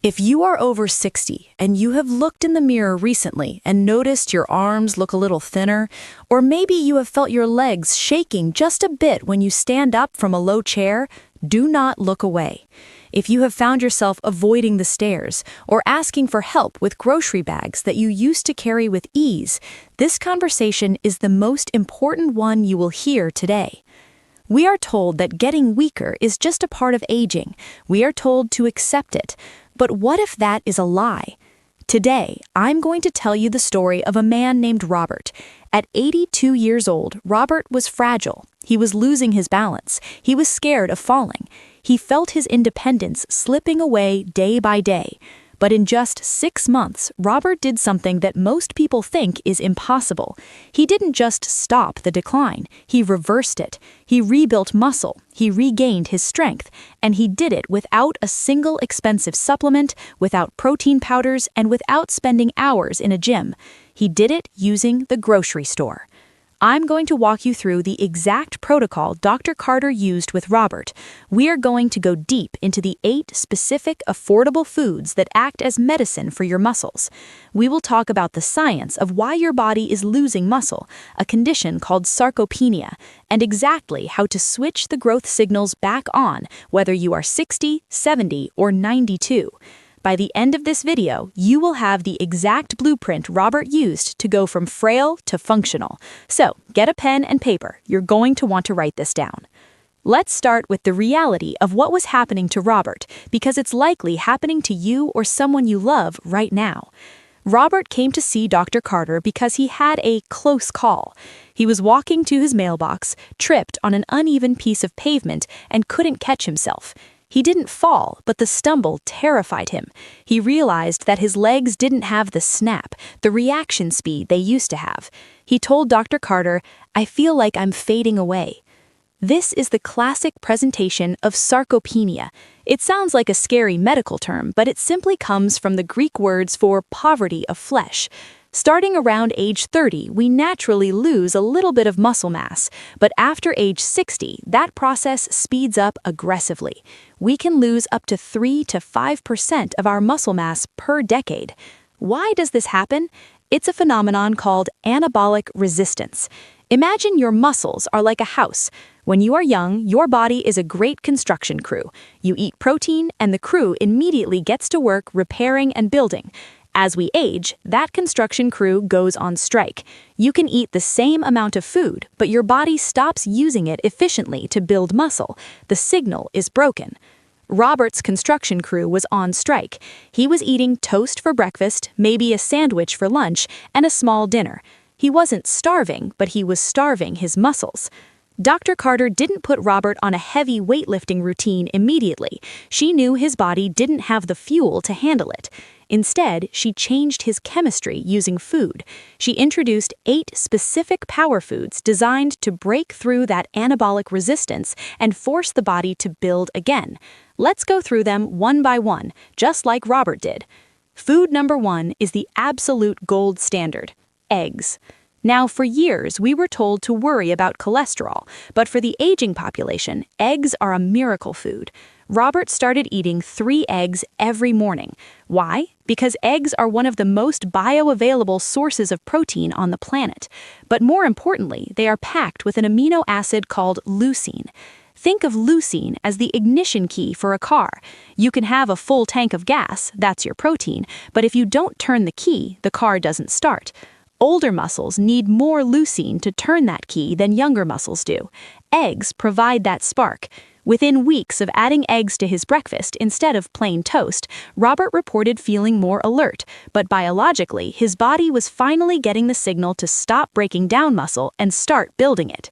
If you are over 60 and you have looked in the mirror recently and noticed your arms look a little thinner, or maybe you have felt your legs shaking just a bit when you stand up from a low chair, do not look away. If you have found yourself avoiding the stairs or asking for help with grocery bags that you used to carry with ease, this conversation is the most important one you will hear today. We are told that getting weaker is just a part of aging. We are told to accept it. But what if that is a lie? Today, I'm going to tell you the story of a man named Robert. At 82 years old, Robert was fragile. He was losing his balance. He was scared of falling. He felt his independence slipping away day by day. But in just 6 months, Robert did something that most people think is impossible. He didn't just stop the decline, he reversed it. He rebuilt muscle, he regained his strength, and he did it without a single expensive supplement, without protein powders, and without spending hours in a gym. He did it using the grocery store. I'm going to walk you through the exact protocol Dr. Carter used with Robert. We are going to go deep into the 8 specific, affordable foods that act as medicine for your muscles. We will talk about the science of why your body is losing muscle, a condition called sarcopenia, and exactly how to switch the growth signals back on, whether you are 60, 70, or 92. By the end of this video, you will have the exact blueprint Robert used to go from frail to functional. So, get a pen and paper. You're going to want to write this down. Let's start with the reality of what was happening to Robert, because it's likely happening to you or someone you love right now. Robert came to see Dr. Carter because he had a close call. He was walking to his mailbox, tripped on an uneven piece of pavement, and couldn't catch himself. He didn't fall, but the stumble terrified him. He realized that his legs didn't have the snap, the reaction speed they used to have. He told Dr. Carter, "I feel like I'm fading away." This is the classic presentation of sarcopenia. It sounds like a scary medical term, but it simply comes from the Greek words for poverty of flesh. Starting around age 30, we naturally lose a little bit of muscle mass, but after age 60, that process speeds up aggressively. We can lose up to 3 to 5% of our muscle mass per decade. Why does this happen? It's a phenomenon called anabolic resistance. Imagine your muscles are like a house. When you are young, your body is a great construction crew. You eat protein, and the crew immediately gets to work repairing and building. As we age, that construction crew goes on strike. You can eat the same amount of food, but your body stops using it efficiently to build muscle. The signal is broken. Robert's construction crew was on strike. He was eating toast for breakfast, maybe a sandwich for lunch, and a small dinner. He wasn't starving, but he was starving his muscles. Dr. Carter didn't put Robert on a heavy weightlifting routine immediately. She knew his body didn't have the fuel to handle it. Instead, she changed his chemistry using food. She introduced 8 specific power foods designed to break through that anabolic resistance and force the body to build again. Let's go through them one by one, just like Robert did. Food number 1 is the absolute gold standard: eggs. Now, for years, we were told to worry about cholesterol, but for the aging population, eggs are a miracle food. Robert started eating 3 eggs every morning. Why? Because eggs are one of the most bioavailable sources of protein on the planet. But more importantly, they are packed with an amino acid called leucine. Think of leucine as the ignition key for a car. You can have a full tank of gas, that's your protein, but if you don't turn the key, the car doesn't start. Older muscles need more leucine to turn that key than younger muscles do. Eggs provide that spark. Within weeks of adding eggs to his breakfast instead of plain toast, Robert reported feeling more alert, but biologically, his body was finally getting the signal to stop breaking down muscle and start building it.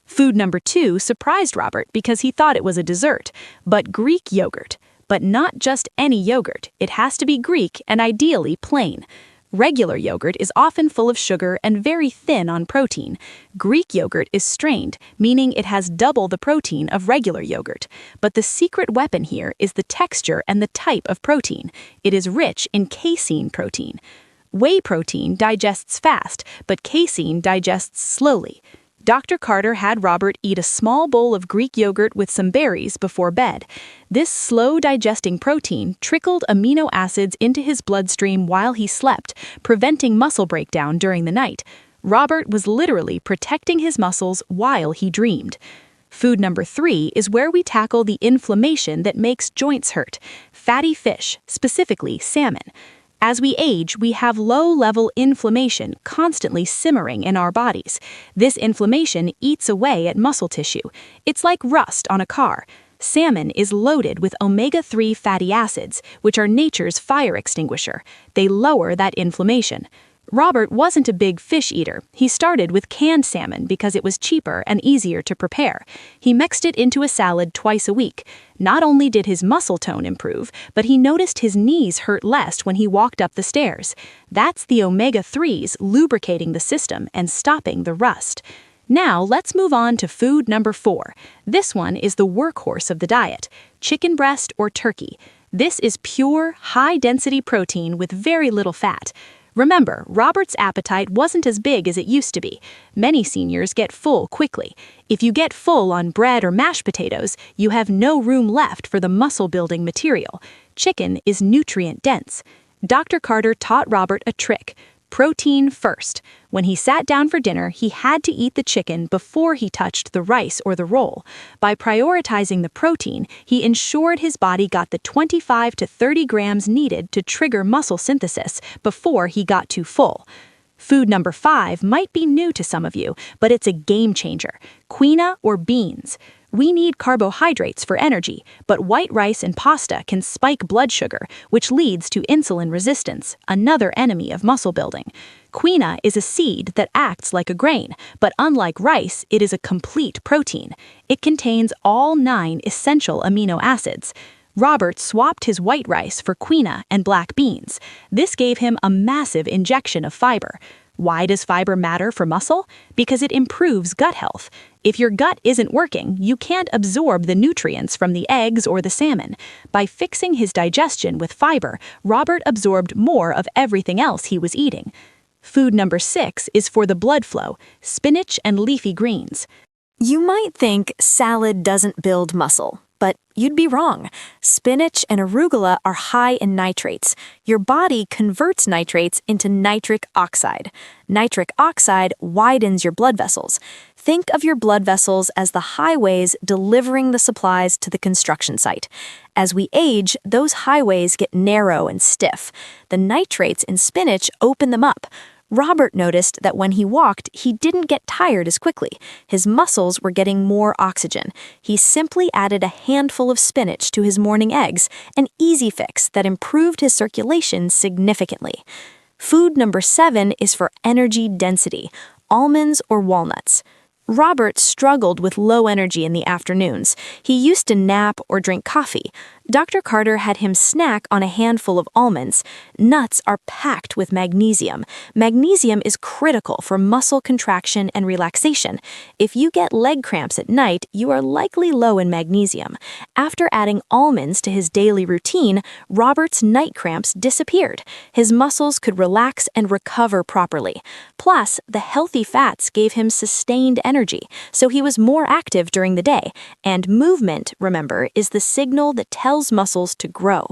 Food number 2 surprised Robert because he thought it was a dessert, but Greek yogurt. But not just any yogurt. It has to be Greek and ideally plain. Regular yogurt is often full of sugar and very thin on protein. Greek yogurt is strained, meaning it has double the protein of regular yogurt. But the secret weapon here is the texture and the type of protein. It is rich in casein protein. Whey protein digests fast, but casein digests slowly. Dr. Carter had Robert eat a small bowl of Greek yogurt with some berries before bed. This slow-digesting protein trickled amino acids into his bloodstream while he slept, preventing muscle breakdown during the night. Robert was literally protecting his muscles while he dreamed. Food number 3 is where we tackle the inflammation that makes joints hurt: fatty fish, specifically salmon. As we age, we have low-level inflammation constantly simmering in our bodies. This inflammation eats away at muscle tissue. It's like rust on a car. Salmon is loaded with omega-3 fatty acids, which are nature's fire extinguisher. They lower that inflammation. Robert wasn't a big fish eater. He started with canned salmon because it was cheaper and easier to prepare. He mixed it into a salad twice a week. Not only did his muscle tone improve, but he noticed his knees hurt less when he walked up the stairs. That's the omega-3s lubricating the system and stopping the rust. Now let's move on to food number 4. This one is the workhorse of the diet: chicken breast or turkey. This is pure, high-density protein with very little fat. Remember, Robert's appetite wasn't as big as it used to be. Many seniors get full quickly. If you get full on bread or mashed potatoes, you have no room left for the muscle-building material. Chicken is nutrient-dense. Dr. Carter taught Robert a trick: protein first. When he sat down for dinner, he had to eat the chicken before he touched the rice or the roll. By prioritizing the protein, he ensured his body got the 25 to 30 grams needed to trigger muscle synthesis before he got too full. Food number 5 might be new to some of you, but it's a game changer: quinoa or beans. We need carbohydrates for energy, but white rice and pasta can spike blood sugar, which leads to insulin resistance, another enemy of muscle building. Quinoa is a seed that acts like a grain, but unlike rice, it is a complete protein. It contains all 9 essential amino acids. Robert swapped his white rice for quinoa and black beans. This gave him a massive injection of fiber. Why does fiber matter for muscle? Because it improves gut health. If your gut isn't working, you can't absorb the nutrients from the eggs or the salmon. By fixing his digestion with fiber, Robert absorbed more of everything else he was eating. Food number 6 is for the blood flow: spinach and leafy greens. You might think salad doesn't build muscle, but you'd be wrong. Spinach and arugula are high in nitrates. Your body converts nitrates into nitric oxide. Nitric oxide widens your blood vessels. Think of your blood vessels as the highways delivering the supplies to the construction site. As we age, those highways get narrow and stiff. The nitrates in spinach open them up. Robert noticed that when he walked, he didn't get tired as quickly. His muscles were getting more oxygen. He simply added a handful of spinach to his morning eggs, an easy fix that improved his circulation significantly. Food number 7 is for energy density: almonds or walnuts. Robert struggled with low energy in the afternoons. He used to nap or drink coffee. Dr. Carter had him snack on a handful of almonds. Nuts are packed with magnesium. Magnesium is critical for muscle contraction and relaxation. If you get leg cramps at night, you are likely low in magnesium. After adding almonds to his daily routine, Robert's night cramps disappeared. His muscles could relax and recover properly. Plus, the healthy fats gave him sustained energy, so he was more active during the day. And movement, remember, is the signal that tells muscles to grow.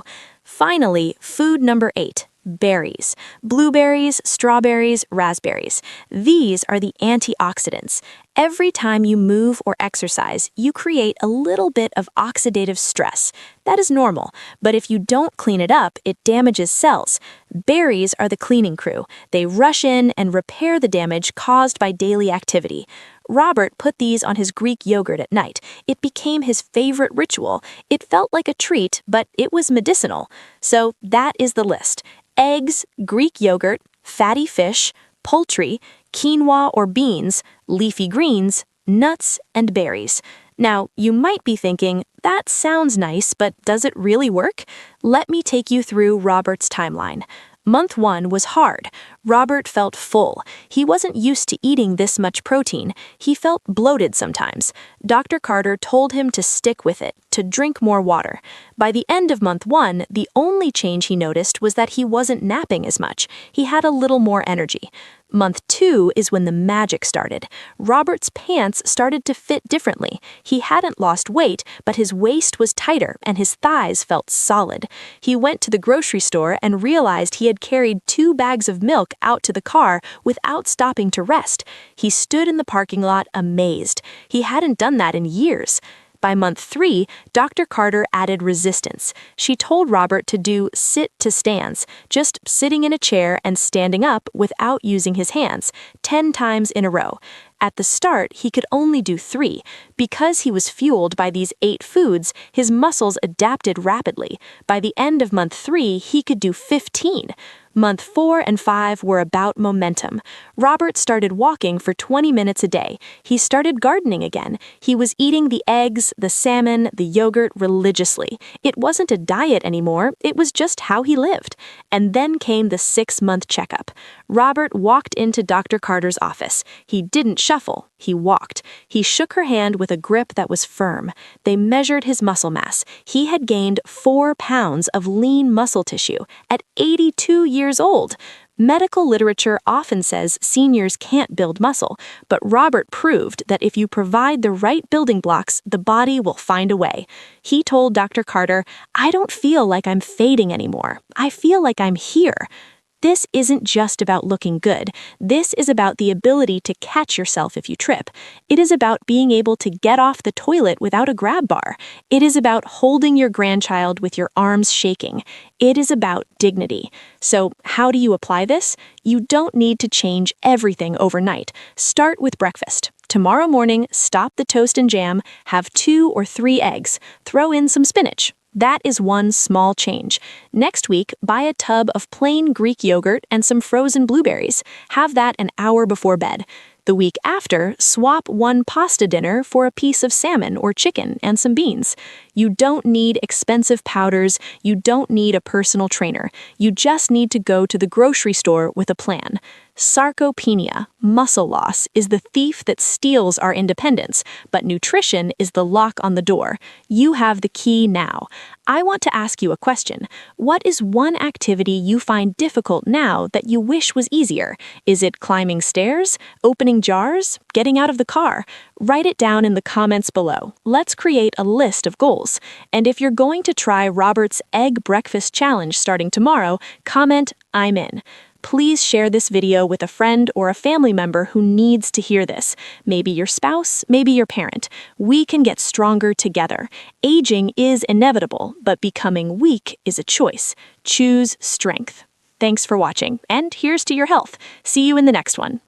Finally, food number 8: berries. Blueberries, strawberries, raspberries. These are the antioxidants. Every time you move or exercise, you create a little bit of oxidative stress. That is normal, but if you don't clean it up, it damages cells. Berries are the cleaning crew. They rush in and repair the damage caused by daily activity. Robert put these on his Greek yogurt at night. It became his favorite ritual. It felt like a treat, but it was medicinal. So that is the list: eggs, Greek yogurt, fatty fish, poultry, quinoa or beans, leafy greens, nuts, and berries. Now, you might be thinking, that sounds nice, but does it really work? Let me take you through Robert's timeline. Month 1 was hard. Robert felt full. He wasn't used to eating this much protein. He felt bloated sometimes. Dr. Carter told him to stick with it, to drink more water. By the end of month 1, the only change he noticed was that he wasn't napping as much. He had a little more energy. Month 2 is when the magic started. Robert's pants started to fit differently. He hadn't lost weight, but his waist was tighter and his thighs felt solid. He went to the grocery store and realized he had carried 2 bags of milk out to the car without stopping to rest. He stood in the parking lot amazed. He hadn't done that in years. By month 3, Dr. Carter added resistance. She told Robert to do sit-to-stands, just sitting in a chair and standing up without using his hands, 10 times in a row. At the start, he could only do 3. Because he was fueled by these 8 foods, his muscles adapted rapidly. By the end of month 3, he could do 15. Month 4 and 5 were about momentum. Robert started walking for 20 minutes a day. He started gardening again. He was eating the eggs, the salmon, the yogurt religiously. It wasn't a diet anymore, it was just how he lived. And then came the 6-month checkup. Robert walked into Dr. Carter's office. He didn't shuffle, he walked. He shook her hand with a grip that was firm. They measured his muscle mass. He had gained 4 pounds of lean muscle tissue at 82 years old. Medical literature often says seniors can't build muscle, but Robert proved that if you provide the right building blocks, the body will find a way. He told Dr. Carter, "I don't feel like I'm fading anymore. I feel like I'm here." This isn't just about looking good. This is about the ability to catch yourself if you trip. It is about being able to get off the toilet without a grab bar. It is about holding your grandchild with your arms shaking. It is about dignity. So, how do you apply this? You don't need to change everything overnight. Start with breakfast. Tomorrow morning, stop the toast and jam, have 2 or 3 eggs, throw in some spinach. That is one small change. Next week, buy a tub of plain Greek yogurt and some frozen blueberries. Have that an hour before bed. The week after, swap one pasta dinner for a piece of salmon or chicken and some beans. You don't need expensive powders. You don't need a personal trainer. You just need to go to the grocery store with a plan. Sarcopenia, muscle loss, is the thief that steals our independence, but nutrition is the lock on the door. You have the key now. I want to ask you a question. What is one activity you find difficult now that you wish was easier? Is it climbing stairs, opening jars, getting out of the car? Write it down in the comments below. Let's create a list of goals. And if you're going to try Robert's Egg Breakfast Challenge starting tomorrow, comment, "I'm in." Please share this video with a friend or a family member who needs to hear this. Maybe your spouse, maybe your parent. We can get stronger together. Aging is inevitable, but becoming weak is a choice. Choose strength. Thanks for watching, and here's to your health. See you in the next one.